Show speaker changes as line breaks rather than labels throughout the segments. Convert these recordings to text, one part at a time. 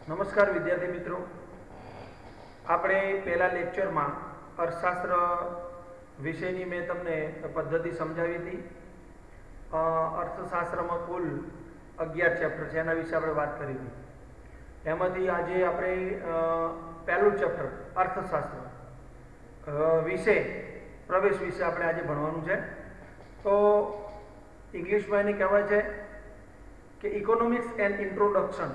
નમસ્કાર વિદ્યાર્થી મિત્રો, આપણે પહેલા લેક્ચરમાં અર્થશાસ્ત્ર વિષયની મેં તમને પદ્ધતિ સમજાવી હતી. અર્થશાસ્ત્રમાં કુલ 11 ચેપ્ટર છે, એના વિશે આપણે વાત કરી હતી. એમાંથી આજે આપણે પહેલું ચેપ્ટર અર્થશાસ્ત્ર વિશે પ્રવેશ વિશે આપણે આજે ભણવાનું છે. તો ઇંગ્લિશમાં એને કહેવાય છે કે ઇકોનોમિક્સ એન્ડ ઇન્ટ્રોડક્શન,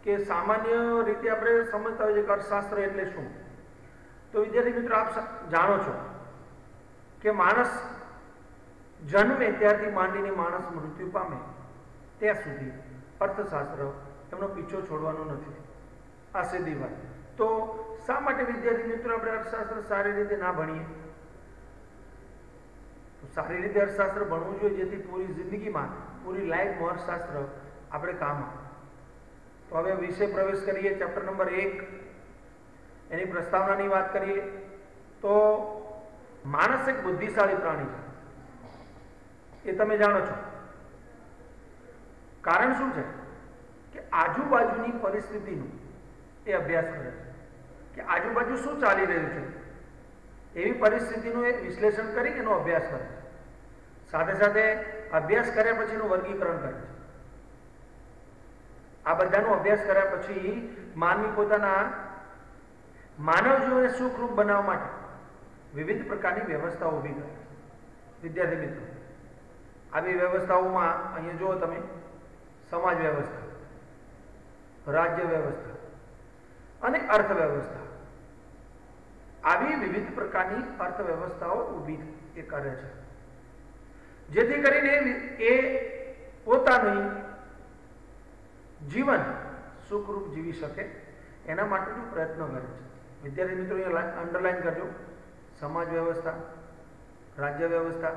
કે સામાન્ય રીતે આપણે સમજતા હોઈએ કે અર્થશાસ્ત્ર એટલે શું. તો વિદ્યાર્થી મિત્રો, આપ જાણો છો કે માણસ જન્મે ત્યારથી માંડીને માણસ મૃત્યુ પામે ત્યાં સુધી અર્થશાસ્ત્ર એમનો પીછો છોડવાનો નથી. આ સીધી વાત. તો શા માટે વિદ્યાર્થી મિત્રો આપણે અર્થશાસ્ત્ર સારી રીતે ના ભણીએ? સારી રીતે અર્થશાસ્ત્ર ભણવું જોઈએ, જેથી પૂરી જિંદગીમાં, પૂરી લાઈફમાં અર્થશાસ્ત્ર આપણે કામ આવે. તો હવે વિષય પ્રવેશ કરીએ. ચેપ્ટર નંબર 1, એની પ્રસ્તાવનાની વાત કરીએ તો માણસ એક બુદ્ધિશાળી પ્રાણી છે, એ તમે જાણો છો. કારણ શું છે કે આજુબાજુની પરિસ્થિતિનું એ અભ્યાસ કરે છે, કે આજુબાજુ શું ચાલી રહ્યું છે એવી પરિસ્થિતિનું એ વિશ્લેષણ કરી એનો અભ્યાસ કરે છે. સાથે સાથે અભ્યાસ કર્યા પછીનું વર્ગીકરણ કરે છે. આ બધાનો અભ્યાસ કર્યા પછી માનવી પોતાના માનવ જીવનને સુખરૂપ બનાવવા માટે વિવિધ પ્રકારની વ્યવસ્થાઓ ઊભી કરે છે. વિદ્યાર્થી મિત્રો, આવી વ્યવસ્થાઓમાં અહીંયા જુઓ તમે, સમાજ વ્યવસ્થા, રાજ્ય વ્યવસ્થા અને અર્થવ્યવસ્થા, આવી વિવિધ પ્રકારની અર્થવ્યવસ્થાઓ ઊભી એ કરે છે, જેથી કરીને એ પોતાનું જીવન સુખરૂપ જીવી શકે એના માટેનો પ્રયત્ન કરે છે. વિદ્યાર્થી મિત્રો, અહીંયા અંડરલાઈન કરજો: સમાજ વ્યવસ્થા, રાજ્ય વ્યવસ્થા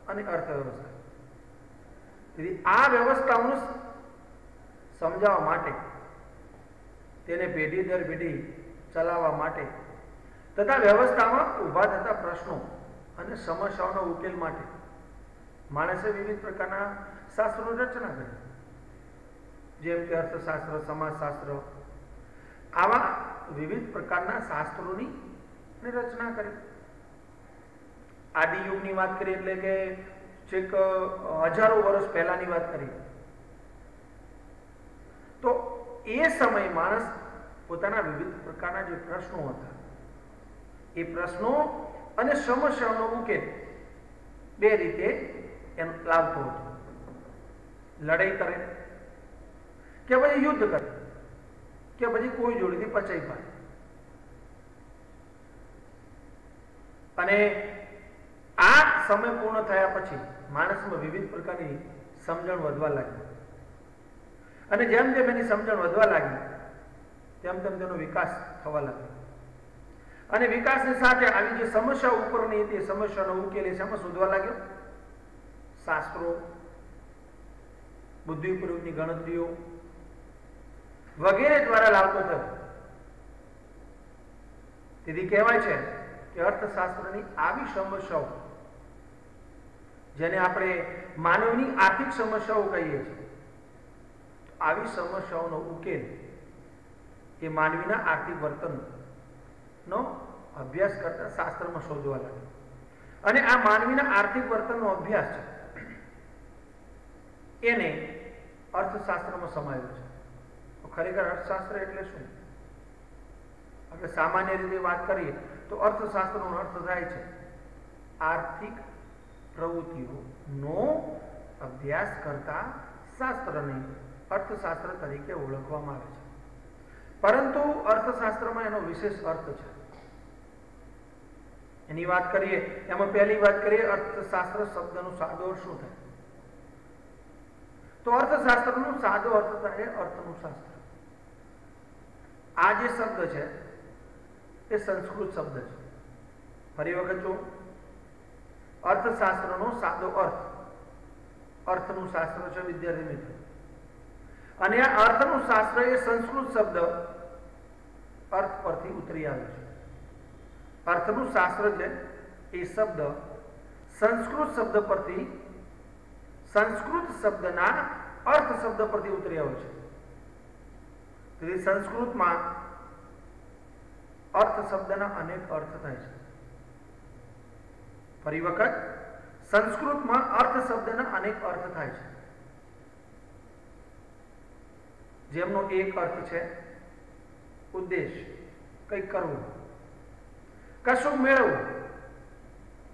અને અર્થવ્યવસ્થા. તેથી આ વ્યવસ્થાઓને સમજાવવા માટે, તેને પેઢી દર પેઢી ચલાવવા માટે તથા વ્યવસ્થામાં ઊભા થતા પ્રશ્નો અને સમસ્યાઓનો ઉકેલ માટે માણસે વિવિધ પ્રકારના શાસ્ત્રોની રચના કરી, જેમ કે અર્થશાસ્ત્ર, સમાજશાસ્ત્ર, આવા વિવિધ પ્રકારના શાસ્ત્રોની રચના કરી. આદિયુગની વાત કરીએ એટલે કે છેક હજારો વર્ષ પહેલાની વાત કરીએ તો એ સમયે માણસ પોતાના વિવિધ પ્રકારના જે પ્રશ્નો હતા એ પ્રશ્નો અને સમસ્યાઓનો ઉકેલ બે રીતે એમ લાવતો હતો. લડાઈ કરે કે પછી યુદ્ધ કરે કે પછી કોઈ જોડેથી પચાઈ પાડે. અને આ સમય પૂર્ણ થયા પછી માણસમાં વિવિધ પ્રકારની સમજણ વધવા લાગી, અને જેમ જેમ એની સમજણ વધવા લાગી તેમ તેમ તેનો વિકાસ થવા લાગ્યો. અને વિકાસની સાથે આવી જે સમસ્યા ઉપરની હતી, સમસ્યાનો ઉકેલ એ શેમાં શોધવા લાગ્યો? શાસ્ત્રો, બુદ્ધિપૂર્વકની ગણતરીઓ વગેરે દ્વારા લાવતો થયો. તેથી કહેવાય છે કે અર્થશાસ્ત્રની આવી સમસ્યાઓ, જેને આપણે માનવની આર્થિક સમસ્યાઓ કહીએ છીએ, આવી સમસ્યાઓનો ઉકેલ એ માનવીના આર્થિક વર્તનનો અભ્યાસ કરતા શાસ્ત્રમાં શોધવા લાગ્યો. અને આ માનવીના આર્થિક વર્તનનો અભ્યાસ છે એને અર્થશાસ્ત્રમાં સમાયેલો છે. તો ખરેખર અર્થશાસ્ત્ર એટલે શું? આપણે સામાન્ય રીતે વાત કરીએ તો અર્થશાસ્ત્રનો અર્થ થાય છે આર્થિક પ્રવૃત્તિઓનો અભ્યાસ કરતા શાસ્ત્રને અર્થશાસ્ત્ર તરીકે ઓળખવામાં આવે છે. પરંતુ અર્થશાસ્ત્રમાં એનો વિશેષ અર્થ છે. એની વાત કરીએ એમાં પહેલી વાત કરીએ, અર્થશાસ્ત્ર શબ્દનો સાદો અર્થ શું થાય? તો અર્થશાસ્ત્રનો સાદો અર્થ થાય અર્થનું શાસ્ત્ર. આ જે શબ્દ છે એ સંસ્કૃત શબ્દ છે. ફરી વખત જો, અર્થશાસ્ત્રનો સાદો અર્થ અર્થનું શાસ્ત્ર છે વિદ્યાર્થી મિત્રો. અને આ અર્થનું શાસ્ત્ર એ સંસ્કૃત શબ્દ અર્થ પરથી ઉતરી આવે છે. અર્થનું શાસ્ત્ર છે એ શબ્દ સંસ્કૃત શબ્દ પરથી, સંસ્કૃત શબ્દના અર્થ શબ્દ પરથી ઉતરી આવે છે. તેથી સંસ્કૃતમાં અર્થ શબ્દના અનેક અર્થ થાય છે. ફરી વખત, સંસ્કૃતમાં અર્થ શબ્દના અનેક અર્થ થાય છે, જેમનો એક અર્થ છે ઉદ્દેશ, કંઈક કરવું, કશું મેળવવું,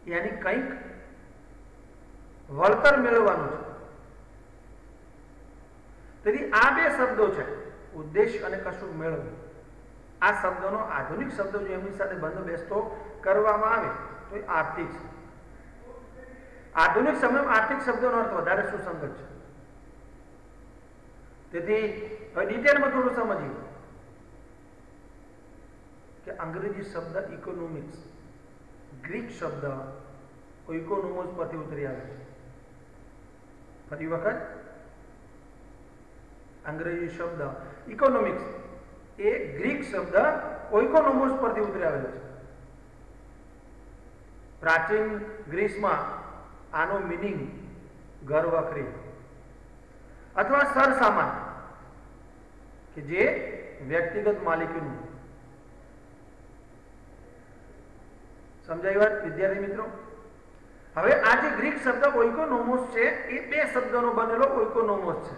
યાની કંઈક વળતર મેળવવાનું છે. તેથી આ બે શબ્દો છે, ઉદ્દેશ અને કશું મેળવવું. આ શબ્દોનો આધુનિક શબ્દો જો એમની સાથે બંધ બેસતો કરવામાં આવે તો એ આર્થિક છે. આધુનિક સમયમાં આર્થિક શબ્દોનો અર્થ વધારે સુસંગત છે. તેથી હવે ડિટેલમાં થોડું સમજીએ કે અંગ્રેજી શબ્દ ઇકોનોમિક્સ ગ્રીક શબ્દ ઇકોનોમોસ પરથી ઉતરી આવે છે. ફરી વખત, અંગ્રેજી શબ્દ ઇકોનોમિક્સ એ ગ્રીક શબ્દ ઓઇકોનોમોસ પરથી ઉતરી આવેલો છે. પ્રાચીન ગ્રીસમાં આનો મિનિંગ ઘર વખરી અથવા સરસામાન કે જે વ્યક્તિગત માલિકીનું. સમજાય વાત વિદ્યાર્થી મિત્રો? હવે આ જે ગ્રીક શબ્દ ઓઇકોનોમોસ છે એ બે શબ્દોનો બનેલો ઓઇકોનોમોસ છે.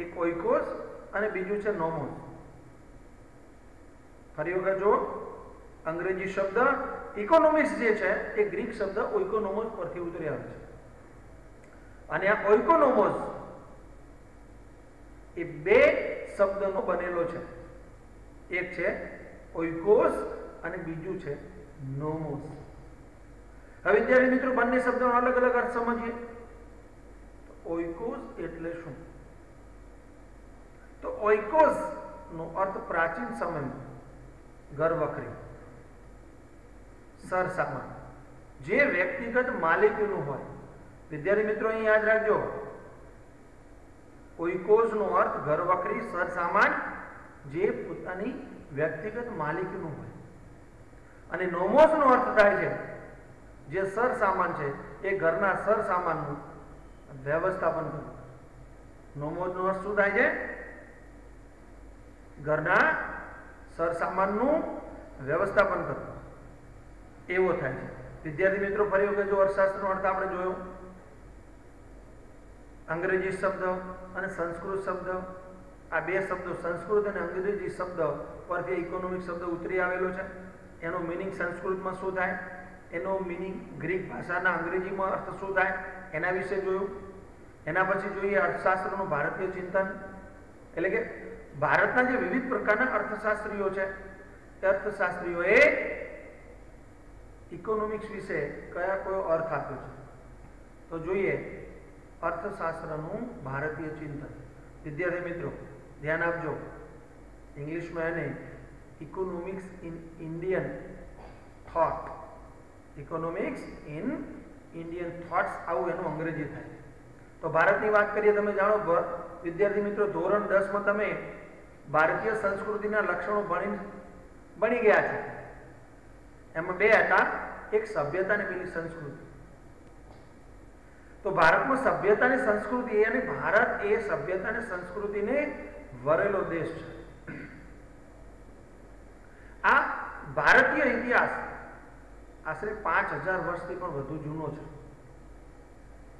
એક ઓઇકોસ અને બીજું છે નોમોસ. ફરી વખત જો, અંગ્રેજી શબ્દ ઇકોનોમિક્સ જે છે એ ગ્રીક શબ્દ ઓઇકોનોમોસ પરથી ઉતરી આવે છે. અને આ ઓઇકોનોમોસ એ બે શબ્દનો બનેલો છે. એક છે ઓઇકોસ અને બીજું છે નોમોસ. હવે વિદ્યાર્થી મિત્રો, બંને શબ્દોનો અલગ અલગ અર્થ સમજીએ. ઓઇકોસ એટલે શું? તો ઓઇકોસ નો અર્થ પ્રાચીન સમયમાં ઘર વખરી, સરસામાન, જે વ્યક્તિગત માલિકીનું હોય. વિદ્યાર્થી મિત્રો અહીં યાદ રાખજો, ઓઇકોસ નો અર્થ ઘર વખરી, સરસામાન, જે પોતાની વ્યક્તિગત માલિકીનું હોય. અને નોમોસ નો અર્થ થાય છે જે સરસામાન છે એ ઘરના સરસામાનનું વ્યવસ્થાપન કરવું. નોમોસ નો અર્થ શું થાય છે? ઘરના સરસામાનનું વ્યવસ્થાપન કરવું, એવો થાય છે. વિદ્યાર્થી મિત્રો, ફરી વખત જો અર્થશાસ્ત્રનો અર્થ આપણે જોયો, અંગ્રેજી શબ્દ અને સંસ્કૃત શબ્દ, આ બે શબ્દો સંસ્કૃત અને અંગ્રેજી શબ્દ પરથી ઇકોનોમિક શબ્દ ઉતરી આવેલો છે. એનો મિનિંગ સંસ્કૃતમાં શું થાય, એનો મિનિંગ ગ્રીક ભાષાના અંગ્રેજીમાં અર્થ શું થાય, એના વિશે જોયું. એના પછી જોઈએ અર્થશાસ્ત્રનું ભારતીય ચિંતન, એટલે કે ભારતના જે વિવિધ પ્રકારના અર્થશાસ્ત્રીઓ છે તે અર્થશાસ્ત્રીઓએ ઇકોનોમિક્સ વિશે કયા કયો અર્થ આપ્યો છે. તો જોઈએ અર્થશાસ્ત્રનું ભારતીય ચિંતન. વિદ્યાર્થી મિત્રો ધ્યાન આપજો, ઇંગ્લિશમાં એને economics in Indian thought, economics in Indian thoughts, આવું એનું અંગ્રેજી થાય. તો ભારતની વાત કરીએ, તમે જાણો વિદ્યાર્થી મિત્રો, ધોરણ 10માં તમે ભારતીય સંસ્કૃતિના લક્ષણો ભણી ગયા છે. એમાં બે હતા, એક સભ્યતા અને પેલી સંસ્કૃતિ. તો ભારતમાં સભ્યતા અને સંસ્કૃતિ, અને ભારત એ સભ્યતા અને સંસ્કૃતિને વરેલો દેશ છે. આ ભારતીય ઇતિહાસ આશરે 5000 વર્ષથી પણ વધુ જૂનો છે.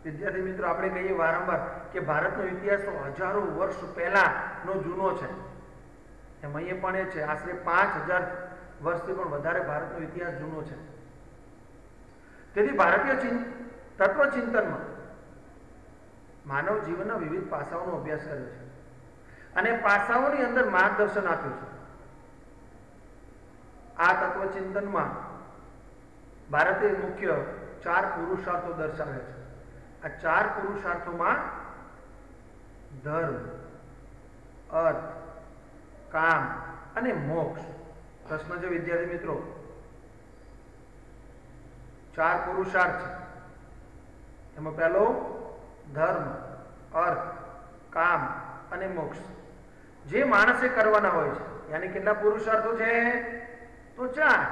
વિદ્યાર્થી મિત્રો, આપણે કહીએ વારંવાર કે ભારતનો ઇતિહાસ તો હજારો વર્ષ પહેલાનો જૂનો છે. એમ અહીંયા પણ એ છે, આશરે 5000 વર્ષથી પણ વધારે ભારતનો ઇતિહાસ જૂનો છે. તેથી ભારતીય તત્વચિંતનમાં માનવ જીવનના વિવિધ પાસાઓનો અભ્યાસ કર્યો છે અને પાસાઓની અંદર માર્ગદર્શન આપ્યું છે. આ તત્વચિંતનમાં ભારતે મુખ્ય 4 પુરુષાર્થો દર્શાવ્યા છે. આ 4 પુરુષાર્થોમાં ધર્મ, અર્થ, કામ અને મોક્ષ. પ્રશ્ન છે વિદ્યાર્થી મિત્રો, 4 પુરુષાર્થ છે. એમાં પહેલો ધર્મ, અર્થ, કામ અને મોક્ષ, જે માણસે કરવાના હોય છે. યાની કેટલા પુરુષાર્થો છે? તો 4: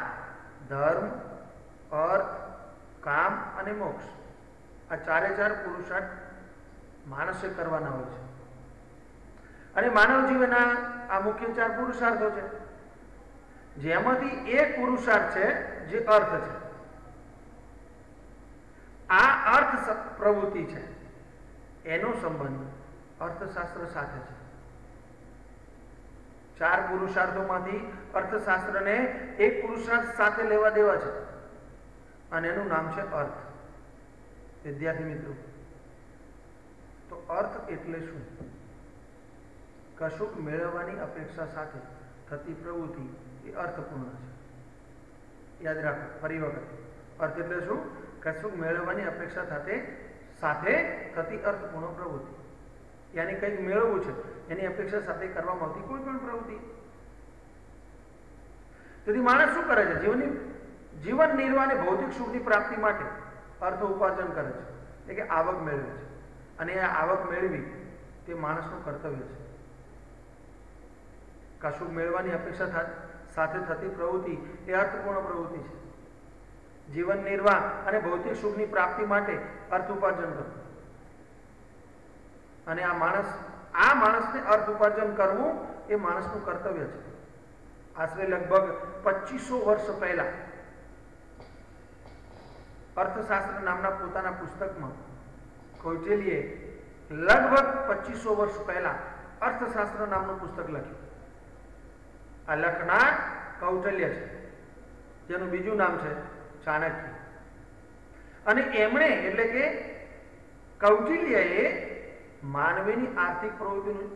ધર્મ, અર્થ, કામ અને મોક્ષ. આ 4 પુરુષાર્થ માણસે કરવાના હોય છે. અને માનવ જીવનના આ મુખ્ય 4 પુરુષાર્થો છે, જેમાંથી એક પુરુષાર્થ છે જે અર્થ છે. આ અર્થ પ્રવૃત્તિ છે, એનો સંબંધ અર્થશાસ્ત્ર સાથે છે. 4 પુરુષાર્થોમાંથી અર્થશાસ્ત્રને એક પુરુષાર્થ સાથે લેવા દેવા છે, અને એનું નામ છે અર્થ. વિદ્યાર્થી મિત્રો, તો અર્થ એટલે શું? કશુંક મેળવવાની અપેક્ષા સાથે થતી પ્રવૃત્તિ એ અર્થપૂર્ણ છે. યાદ રાખો ફરી વખત, અર્થ એટલે શું? કશુંક મેળવવાની અપેક્ષા સાથે થતી અર્થપૂર્ણ પ્રવૃત્તિ. યાની કંઈક મેળવવું છે એની અપેક્ષા સાથે કરવામાં આવતી કોઈ પણ પ્રવૃત્તિ. તેથી માણસ શું કરે છે? જીવન નિર્વાહ અને ભૌતિક સુખની પ્રાપ્તિ માટે અર્થ ઉપાર્જન કરે છે, એટલે કે આવક મેળવે છે. અને આ આવક મેળવી તે માણસનું કર્તવ્ય છે. કશુંક મેળવવાની અપેક્ષા સાથે થતી પ્રવૃત્તિ એ અર્થપૂર્ણ પ્રવૃત્તિ છે. જીવન નિર્વાહ અને ભૌતિક સુખની પ્રાપ્તિ માટે અર્થ ઉપાર્જન કરવું, અને આ માણસને અર્થ ઉપાર્જન કરવું એ માણસનું કર્તવ્ય છે. આશરે લગભગ 2500 વર્ષ પહેલા અર્થશાસ્ત્ર નામના પોતાના પુસ્તકમાં કૌટિલ્યે લગભગ 2500 વર્ષ પહેલા અર્થશાસ્ત્ર નામનું પુસ્તક લખ્યું. આ લખનાર કૌટિલ્ય છે, જેનું બીજું નામ છે ચાણક્ય. અને એમણે એટલે કે કૌટિલ્યએ માનવીની આર્થિક પ્રવૃત્તિનું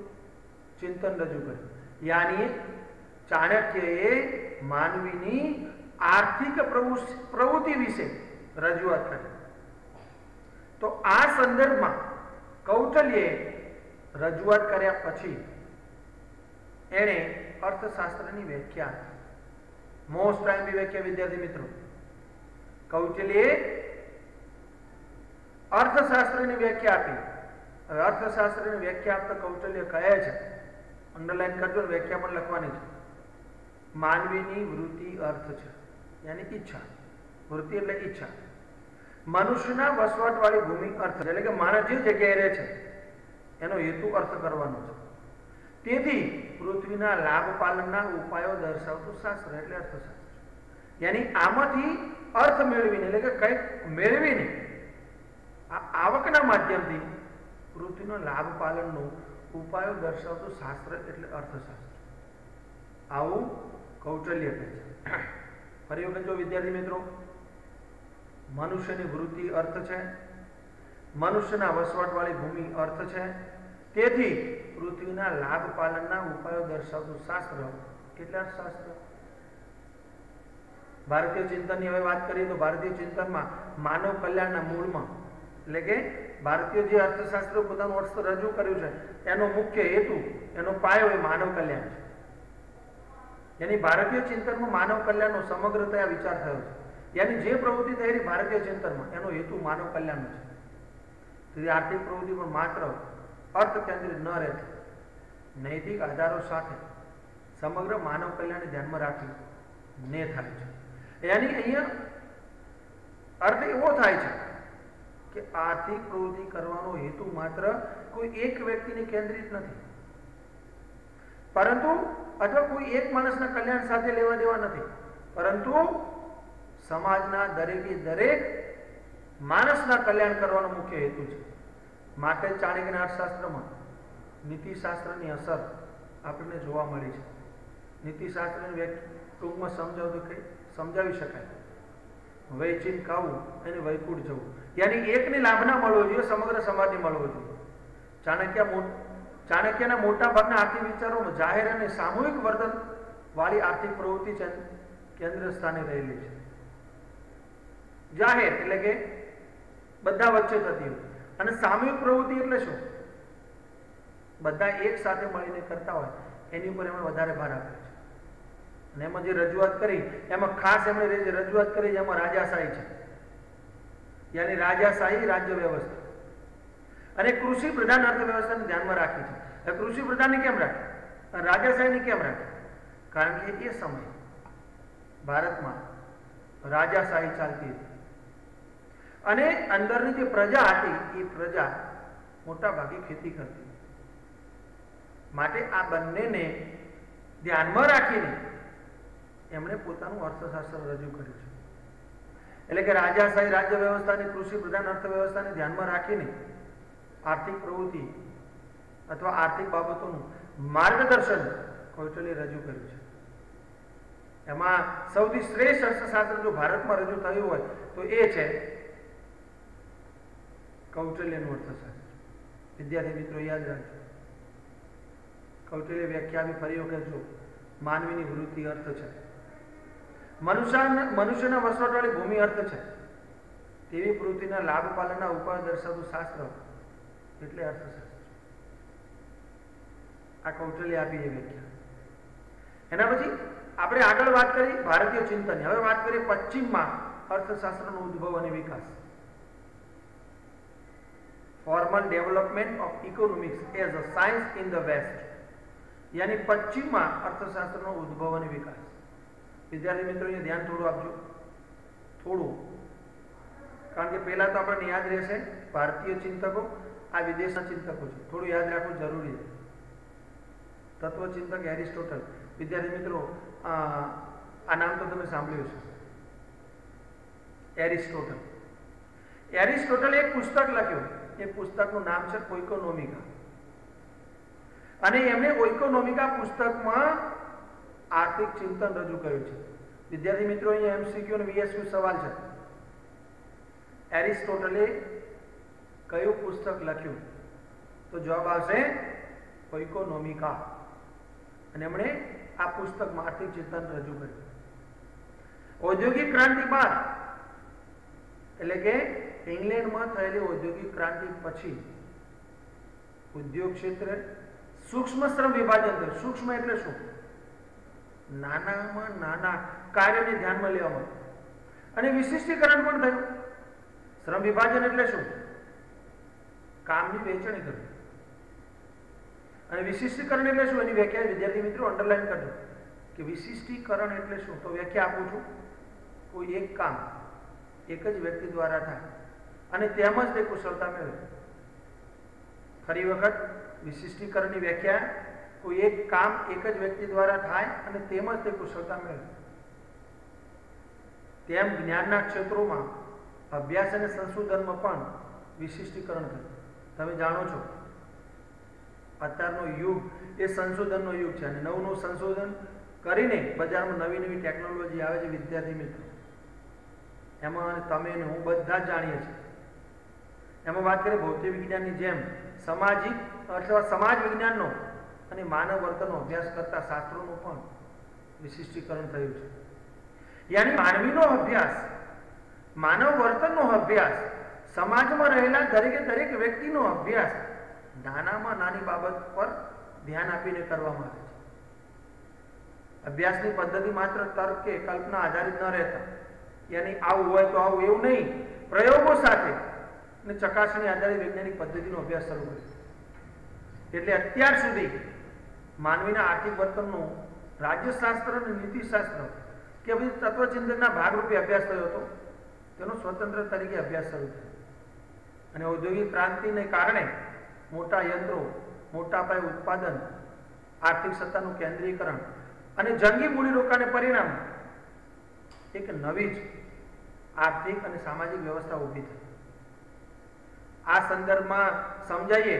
ચિંતન રજૂ કર્યું. યાની ચાણક્યએ માનવીની આર્થિક પ્રવૃત્તિ વિશે રજૂઆત કરી. તો આ સંદર્ભમાં કૌટિલ્યએ રજૂઆત કર્યા પછી એણે અર્થશાસ્ત્રની વ્યાખ્યા, મોસ્ટ ટાઈમની વ્યાખ્યા વિદ્યાર્થી મિત્રો, કૌટિલ્યએ અર્થશાસ્ત્રની વ્યાખ્યા આપી. હવે અર્થશાસ્ત્રની વ્યાખ્યા આપતા કૌટિલ્ય કહે છે, અંડરલાઈન કરજો, વ્યાખ્યા પણ લખવાની છે, માનવીની વૃત્તિ અર્થ છે, યાની ઈચ્છા. વૃત્તિ એટલે ઈચ્છા. મનુષ્યના વસવાટવાળી ભૂમિ અર્થ, એટલે કે માણસ જે જગ્યાએ રહે છે એનો હેતુ અર્થ કરવાનો છે. તેથી પૃથ્વીના લાભ પાલનના ઉપાયો દર્શાવતું શાસ્ત્ર એટલે અર્થશાસ્ત્ર. યાની આમાંથી અર્થ મેળવીને, એટલે કે કંઈક મેળવીને આ આવકના માધ્યમથી પૃથ્વીનો લાભ પાલનનો ઉપાયો દર્શાવતું શાસ્ત્ર એટલે અર્થશાસ્ત્ર. આવું કૌટિલ્ય કહે છે. ફરી વખત જો વિદ્યાર્થી મિત્રો, મનુષ્યની વૃત્તિ અર્થ છે, મનુષ્યના વસવાટવાળી ભૂમિ અર્થ છે, તેથી પૃથ્વીના લાભ પાલનના ઉપાયો દર્શાવતું શાસ્ત્ર એટલે અર્થશાસ્ત્ર. ભારતીય ચિંતનની હવે વાત કરીએ તો ભારતીય ચિંતનમાં માનવ કલ્યાણના મૂળમાં, એટલે કે ભારતીય જે અર્થશાસ્ત્ર પોતાનું અર્થ રજૂ કર્યું છે એનો મુખ્ય હેતુ, એનો પાયો એ માનવ કલ્યાણ છે. યાની ભારતીય ચિંતનમાં માનવ કલ્યાણનો સમગ્રતયા વિચાર થયો છે. યાની જે પ્રવૃત્તિ થયેલી ભારતીય ચિંતનમાં એનો હેતુ માનવ કલ્યાણનો છે. તેથી આર્થિક પ્રવૃત્તિ પણ માત્ર અર્થ કેન્દ્રિત ન રહેતી નૈતિક આધારો સાથે સમગ્ર માનવ કલ્યાણને ધ્યાનમાં રાખીને થાય છે. યાની અહીંયા અર્થ એવો થાય છે કે આર્થિક પ્રવૃત્તિ કરવાનો હેતુ માત્ર કોઈ એક વ્યક્તિને કેન્દ્રિત નથી, પરંતુ અથવા કોઈ એક માણસના કલ્યાણ સાથે લેવા દેવા નથી, પરંતુ સમાજના દરેકે દરેક માણસના કલ્યાણ કરવાનો મુખ્ય હેતુ છે. માટે ચાણક્યના અર્થશાસ્ત્રમાં નીતિશાસ્ત્રની અસર આપણને જોવા મળી છે. નીતિશાસ્ત્રની ટૂંકમાં સમજાવી શકાય, વૈચિન ખાવું અને વૈકુંઠ જવું, યાની એકને લાભ ના મળવો જોઈએ, સમગ્ર સમાજને મળવો જોઈએ. ચાણક્યના મોટા ભાગના આર્થિક વિચારોમાં જાહેર અને સામૂહિક વર્તન વાળી આર્થિક પ્રવૃત્તિ કેન્દ્ર સ્થાને રહેલી છે. જાહેર એટલે કે બધા વચ્ચે થતી હોય, અને સામૂહિક પ્રવૃત્તિ એટલે શું? બધા એક સાથે મળીને કરતા હોય એની ઉપર એમણે વધારે ભાર આપ્યો છે. અને એમાં જે રજૂઆત કરી એમાં ખાસ એમણે રજૂઆત કરી એમાં રાજાશાહી છે, યાની રાજાશાહી રાજ્ય વ્યવસ્થા અને કૃષિ પ્રધાન અર્થવ્યવસ્થાને ધ્યાનમાં રાખી છે. કૃષિ પ્રધાનને કેમ રાખી, રાજાશાહીને કેમ રાખી? કારણ કે એ સમયે ભારતમાં રાજાશાહી ચાલતી હતી અને અંદરની જે પ્રજા હતી એ પ્રજા મોટા ભાગે ખેતી કરતી. માટે આ બંનેને ધ્યાનમાં રાખીને એમણે પોતાનું અર્થશાસ્ત્ર રજૂ કર્યું છે. એટલે કે રાજાશાહી રાજ્ય વ્યવસ્થા અને કૃષિ પ્રધાન અર્થવ્યવસ્થાને ધ્યાનમાં રાખીને આર્થિક પ્રવૃત્તિ અથવા આર્થિક બાબતોનું માર્ગદર્શન કૌટિલ્યે રજૂ કર્યું છે. એમાં સૌથી શ્રેષ્ઠ અર્થશાસ્ત્ર જો ભારતમાં રજૂ થયું હોય તો એ છે કૌટિલ્યનું અર્થશાસ્ત્ર. વિદ્યાર્થી મિત્રો યાદ રાખજો, કૌટિલ્ય વ્યાખ્યા બી ફરી વખત જો, માનવીની વૃત્તિ અર્થ છે, મનુષ્યના વસવાટવાળી ભૂમિ અર્થ છે, તેવી પ્રવૃત્તિના લાભ પાલનના ઉપાય દર્શાવતું શાસ્ત્ર એટલે અર્થશાસ્ત્ર. આ કૌટિલ્ય આપી એ વ્યાખ્યા. એના પછી આપણે આગળ વાત કરી ભારતીય ચિંતનની. હવે વાત કરીએ પશ્ચિમમાં અર્થશાસ્ત્રનો ઉદ્ભવ અને વિકાસ. Formal development of economics as a science in the west, યાની પશ્ચિમમાં અર્થશાસ્ત્રનો ઉદ્ભવ અને વિકાસ. વિદ્યાર્થી મિત્રો અહીંયા ધ્યાન થોડું આપજો, થોડું, કારણ કે પહેલા તો આપણને યાદ રહેશે ભારતીય ચિંતકો આ વિદેશના ચિંતકો છે, થોડું યાદ રાખવું જરૂરી છે. તત્વચિંતક એરિસ્ટોટલ, વિદ્યાર્થી મિત્રો આ નામ તો તમે સાંભળ્યું છે, એરિસ્ટોટલ. એરિસ્ટોટલે એક પુસ્તક લખ્યું, એ પુસ્તકનું નામ છે ઓઇકોનોમિકા. અને એમણે ઓઇકોનોમિકા પુસ્તકમાં આર્થિક ચિંતન રજૂ કર્યું છે. વિદ્યાર્થી મિત્રો અહીંયા એમસીક્યુ અને વીએસક્યુ સવાલ છે. એરિસ્ટોટલે કયું પુસ્તક લખ્યું? તો જવાબ આવશે ઓઇકોનોમિકા. અને એમણે આ પુસ્તકમાં આર્થિક ચિંતન રજૂ કર્યું. ઔદ્યોગિક ક્રાંતિ બાદ, એટલે કે ઇંગ્લેન્ડમાં થયેલી ઔદ્યોગિક ક્રાંતિ પછી ઉદ્યોગ ક્ષેત્રે સૂક્ષ્મ શ્રમ વિભાજન થયું. સૂક્ષ્મ એટલે શું? નાનામાં નાના કાર્યને ધ્યાનમાં લેવામાં. અને વિશિષ્ટીકરણ પણ થયું. શ્રમ વિભાજન એટલે શું? કામની વહેંચણી કરવી. અને વિશિષ્ટીકરણ એટલે શું? એની વ્યાખ્યા વિદ્યાર્થી મિત્રો અંડરલાઈન કરજો કે વિશિષ્ટીકરણ એટલે શું. તો વ્યાખ્યા આપું છું. કોઈ એક કામ એક જ વ્યક્તિ દ્વારા થાય અને તેમાં જ તે કુશળતા મેળવે. ફરી વખત વિશિષ્ટીકરણની વ્યાખ્યા, કોઈ એક કામ એક જ વ્યક્તિ દ્વારા થાય અને તેમાં જ તે કુશળતા મેળવે. તેમ જ્ઞાનના ક્ષેત્રોમાં અભ્યાસ અને સંશોધનમાં પણ વિશિષ્ટીકરણ થયું. તમે જાણો છો અત્યારનો યુગ એ સંશોધનનો યુગ છે અને નવું નવું સંશોધન કરીને બજારમાં નવી નવી ટેકનોલોજી આવે છે. વિદ્યાર્થી મિત્રો એમાં તમે ને હું બધા જ જાણીએ છીએ. એમાં વાત કરીએ ભૌતિક વિજ્ઞાનની જેમ સામાજિક અથવા સમાજ વિજ્ઞાનનો અને માનવ વર્તનનો અભ્યાસ કરતા શાસ્ત્રોનું પણ વિશિષ્ટીકરણ થયું છે. યાની માનવીનો અભ્યાસ, માનવ વર્તનનો અભ્યાસ, સમાજમાં રહેલા દરેકે દરેક વ્યક્તિનો અભ્યાસ નાનામાં નાની બાબત પર ધ્યાન આપીને કરવામાં આવે છે. અભ્યાસની પદ્ધતિ માત્ર તર્ક કે કલ્પના આધારિત ન રહેતા, યાની આવું હોય તો આવું એવું નહીં, પ્રયોગો સાથે અને ચકાસણી આધારિત વૈજ્ઞાનિક પદ્ધતિનો અભ્યાસ શરૂ કર્યો. એટલે અત્યાર સુધી માનવીના આર્થિક વર્તનનું રાજ્યશાસ્ત્ર અને નીતિશાસ્ત્ર કે પછી તત્વચિંતનના ભાગરૂપે અભ્યાસ થયો હતો, તેનો સ્વતંત્ર તરીકે અભ્યાસ શરૂ થયો. અને ઔદ્યોગિક ક્રાંતિને કારણે મોટા યંત્રો, મોટા પાયે ઉત્પાદન, આર્થિક સત્તાનું કેન્દ્રીકરણ અને જંગી મૂડીરોકાણને પરિણામે એક નવી જ આર્થિક અને સામાજિક વ્યવસ્થા ઊભી થઈ. આ સંદર્ભમાં સમજાઈએ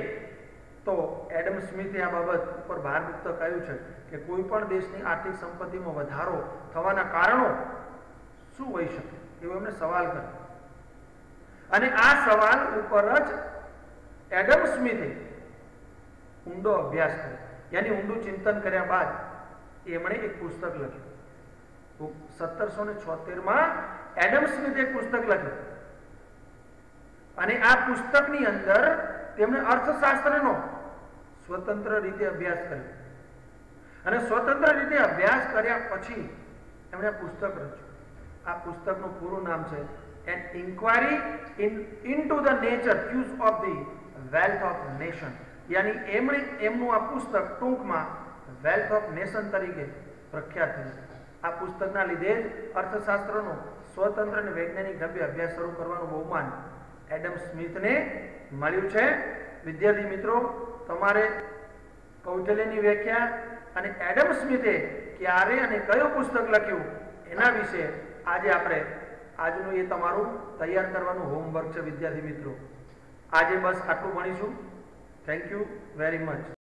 તો એડમ સ્મિથે આ બાબત ઉપર ભાર મૂકતા કહ્યું છે કે કોઈ પણ દેશની આર્થિક સંપત્તિમાં વધારો થવાના કારણો શું હોઈ શકે, એવો એમને સવાલ કર્યો. અને આ સવાલ ઉપર જ એડમ સ્મિથે ઊંડો અભ્યાસ કર્યો, યાની ઊંડું ચિંતન કર્યા બાદ એમણે એક પુસ્તક લખ્યું. 1776માં એડમ સ્મિથે એક પુસ્તક લખ્યું અને આ પુસ્તકની અંદર તેમણે અર્થશાસ્ત્રનો સ્વતંત્ર રીતે અભ્યાસ કર્યો. અને સ્વતંત્ર રીતે અભ્યાસ કર્યા પછી એમણે પુસ્તક રચ્યું. આ પુસ્તકનું પૂરું નામ છે an inquiry into the nature causes of the wealth of nation. યાની એમનું આ પુસ્તક ટૂંકમાં વેલ્થ ઓફ નેશન તરીકે પ્રખ્યાત થયું. આ પુસ્તકના લીધે જ અર્થશાસ્ત્રનો સ્વતંત્ર અને વૈજ્ઞાનિક ઢબે અભ્યાસ શરૂ કરવાનું બહુમાન એડમ સ્મિથને મળ્યું છે. વિદ્યાર્થી મિત્રો, તમારે કૌટિલ્યની વ્યાખ્યા અને એડમ સ્મિથે ક્યારે અને કયું પુસ્તક લખ્યું એના વિશે આજે આપણે આજનું એ તમારું તૈયાર કરવાનું હોમવર્ક છે વિદ્યાર્થી મિત્રો. આજે બસ આટલું ભણીશું. Thank you very much.